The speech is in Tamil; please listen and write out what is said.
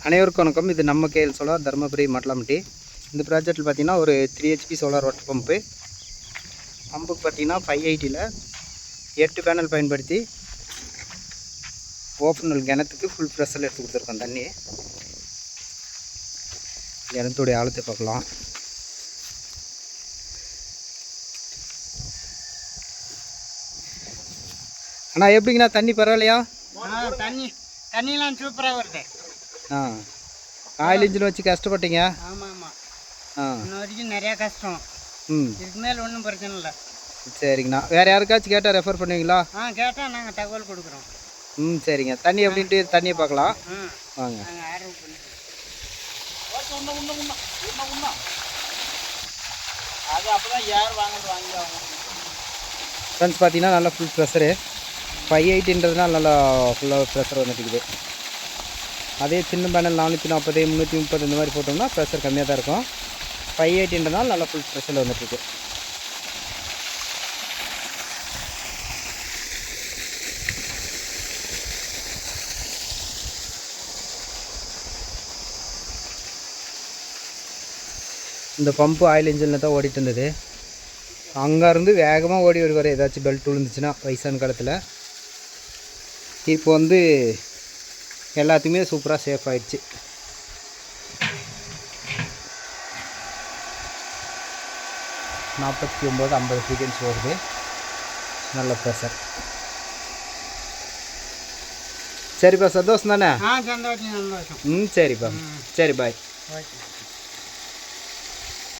அனைவருக்கும் வணக்கம். இது நம்ம கேஎல் சோலார் தருமபுரி மட்லாம்பட்டி. இந்த ப்ராஜெக்டில் பார்த்தீங்கன்னா ஒரு 3 HP சோலார் வாட்டர் பம்புக்கு பார்த்தீங்கன்னா 580ல் 8 பேனல் பயன்படுத்தி ஓப்பனல் கிணத்துக்கு ஃபுல் ப்ரெஷரில் எடுத்து கொடுத்துருக்கோம். தண்ணி கிணத்துடைய ஆழத்தை பார்க்கலாம். அண்ணா எப்படிங்கண்ணா தண்ணி பரவாயில்லையா? தண்ணிலாம் சூப்பராக வருது. ஆயில் இன்ஜின் வச்சு கஷ்டப்பட்டீங்க? ஆமாம் ஆமாம், இன்ன வரைக்கும் நிறையா கஷ்டம். இதுக்கு மேலே ஒன்றும் பிரச்சனை இல்லை. சரிங்கண்ணா. வேறு யாருக்காச்சும் கேட்டால் ரெஃபர் பண்ணுவீங்களா? கேட்டால் நாங்கள் தகவல் கொடுக்குறோம். சரிங்க. தண்ணி எப்படின்ட்டு தண்ணியை பார்க்கலாம் வாங்க. நாங்கள் ஆர்டர் பண்ணி அது அப்போ தான் யார் வாங்கி ஃப்ரெண்ட்ஸ் பார்த்தீங்கன்னா நல்லா ஃபுல் ப்ரெஷரு 580ன்றதுனால நல்லா ஃபுல்லாக ப்ரெஷர் வந்துட்டுக்குது. அதே சின்ன பேனல் 440 330 இந்த மாதிரி போட்டோம்னா ப்ரெஷர் கம்மியாக தான் இருக்கும். 580ன்றதுனால நல்லா ஃபுல் ப்ரெஷரில் வந்துட்டுருக்கு. இந்த பம்பு ஆயில் இன்ஜினில் தான் ஓடிட்டு இருந்தது. அங்கேருந்து வேகமாக ஓடி வருவார் ஏதாச்சும் பெல்ட் விழுந்துச்சுன்னா வயசான காலத்தில். இப்போ வந்து எல்லாத்துக்குமே சூப்பராக சேஃப் ஆகிடுச்சு. நாற்பத்தி 50 ஃப்ரீக்வன்சி வருது. நல்ல ப்ரெஷர். சரிப்பா, சந்தோஷம் தானே? சந்தோஷம். சரிப்பா. சரி, பாய். ஓகே.